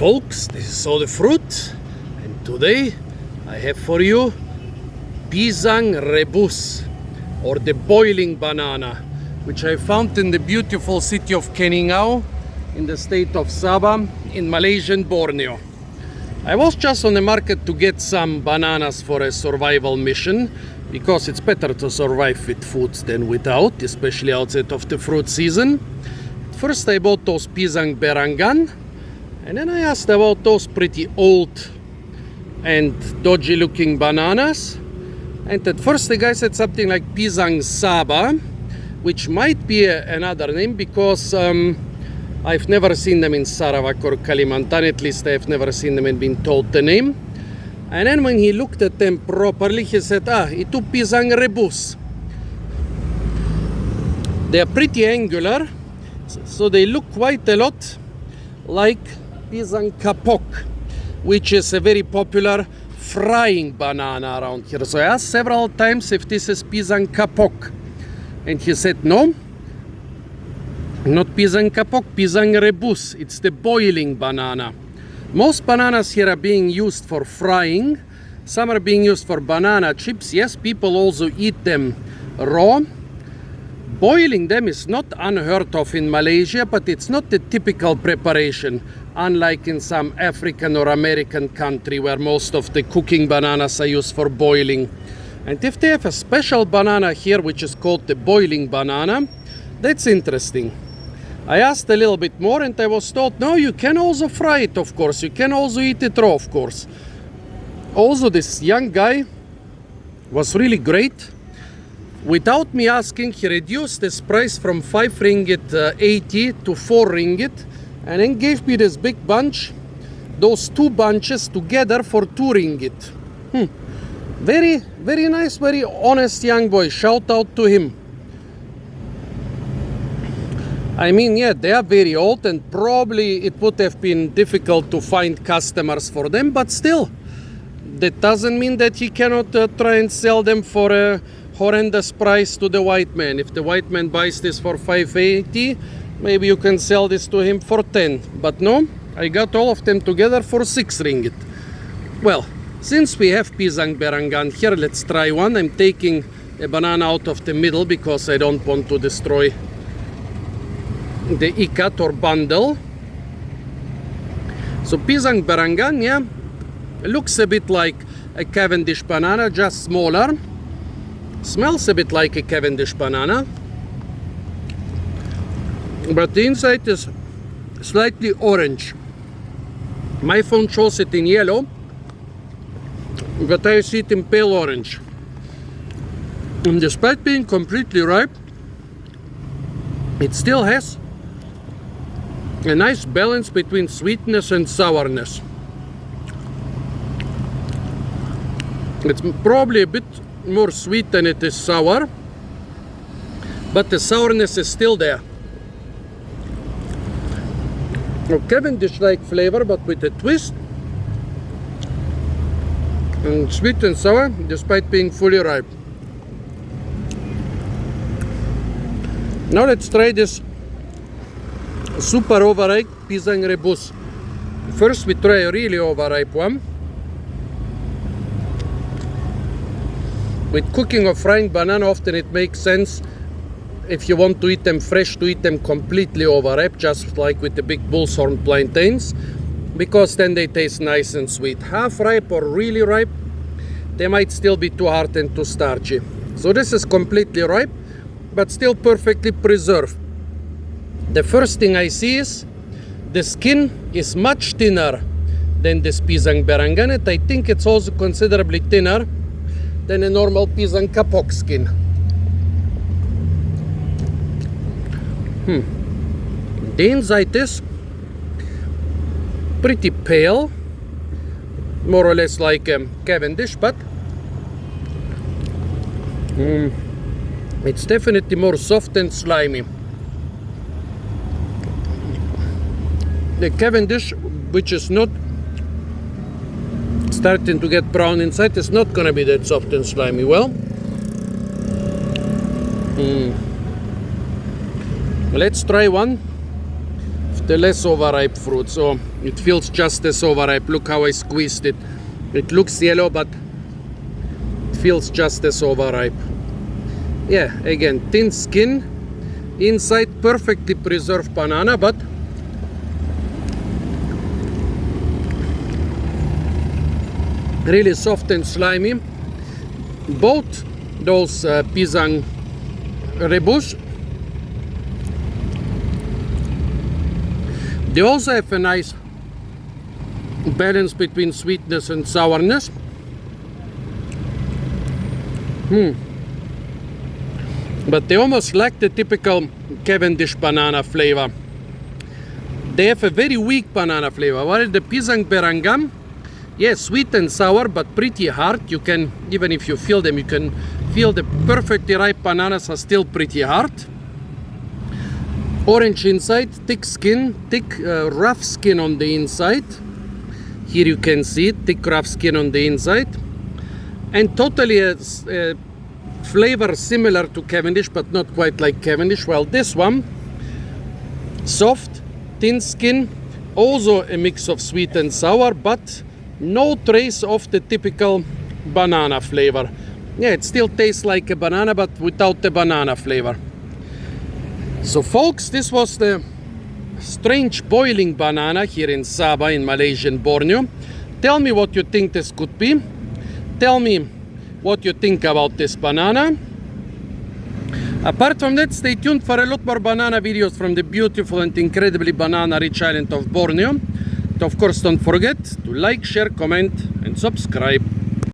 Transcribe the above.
folks, this is all the fruit, and today I have for you Pisang Rebus, or the boiling banana, which I found in the beautiful city of Keningau in the state of Sabah in Malaysian Borneo. I was just on the market to get some bananas for a survival mission, because it's better to survive with food than without, especially outside of the fruit season. First I bought those Pisang Berangan, and then I asked about those pretty old and dodgy looking bananas. And at first the guy said something like Pisang Sabah, which might be another name, because I've never seen them in Sarawak or Kalimantan. At least I've never seen them and been told the name. And then when he looked at them properly, he said, itu Pisang Rebus. They are pretty angular, so they look quite a lot like Pisang Kapok, which is a very popular frying banana around here. So I asked several times if this is Pisang Kapok, and he said no, not Pisang Kapok, Pisang Rebus. It's the boiling banana. Most bananas here are being used for frying. Some are being used for banana chips. Yes, people also eat them raw. Boiling them is not unheard of in Malaysia, but it's not the typical preparation, unlike in some African or American country where most of the cooking bananas are used for boiling. And if they have a special banana here, which is called the boiling banana, that's interesting. I asked a little bit more and I was told, no, you can also fry it, of course. You can also eat it raw, of course. Also, this young guy was really great. Without me asking, he reduced this price from 5 ringgit 80 to 4 ringgit, and then gave me this big bunch, those two bunches together for 2 ringgit. Very, very nice, very honest young boy. Shout out to him. I mean, yeah, they are very old and probably it would have been difficult to find customers for them, but still, that doesn't mean that he cannot try and sell them for a horrendous price to the white man. If the white man buys this for 5.80, maybe you can sell this to him for 10. But no, I got all of them together for 6 ringgit. Well, since we have Pisang Berangan here, let's try one. I'm taking a banana out of the middle because I don't want to destroy the ikat or bundle. So Pisang Berangan, yeah, looks a bit like a Cavendish banana, just smaller. Smells a bit like a Cavendish banana, but the inside is slightly orange. My phone shows it in yellow, but I see it in pale orange. And despite being completely ripe, it still has a nice balance between sweetness and sourness. It's probably a bit more sweet than it is sour, but the sourness is still there. A Cavendish-like flavor, but with a twist, and sweet and sour despite being fully ripe. Now let's try this super overripe Pisang Rebus. First we try a really overripe one. With cooking or frying banana, often it makes sense, if you want to eat them fresh, to eat them completely overripe, just like with the big bullthorn plantains, because then they taste nice and sweet. Half ripe or really ripe, they might still be too hard and too starchy. So this is completely ripe, but still perfectly preserved. The first thing I see is the skin is much thinner than this Pisang Berangan, and I think it's also considerably thinner than a normal Pisang Kapok skin. The inside is pretty pale, more or less like Cavendish, but it's definitely more soft and slimy. The Cavendish, which is not starting to get brown inside, is not gonna be that soft and slimy. Well, let's try one of the less overripe fruit, so it feels just as overripe. Look how I squeezed it. It looks yellow, but it feels just as overripe. Yeah, again, thin skin, inside perfectly preserved banana, but really soft and slimy. Both those Pisang Rebus, they also have a nice balance between sweetness and sourness. But they almost lack the typical Cavendish banana flavor. They have a very weak banana flavor. While the Pisang Berengam, yes, sweet and sour, but pretty hard. You can, even if you feel them, you can feel the perfectly ripe bananas are still pretty hard. Orange inside, thick skin, rough skin on the inside. Here you can see it, thick rough skin on the inside. And totally a flavor similar to Cavendish, but not quite like Cavendish. Well, this one, soft, thin skin, also a mix of sweet and sour, but no trace of the typical banana flavor. Yeah, it still tastes like a banana, but without the banana flavor. So folks, this was the strange boiling banana here in Sabah in Malaysian Borneo. Tell me what you think this could be. Tell me what you think about this banana. Apart from that, stay tuned for a lot more banana videos from the beautiful and incredibly banana rich island of Borneo. And of course, don't forget to like, share, comment and subscribe.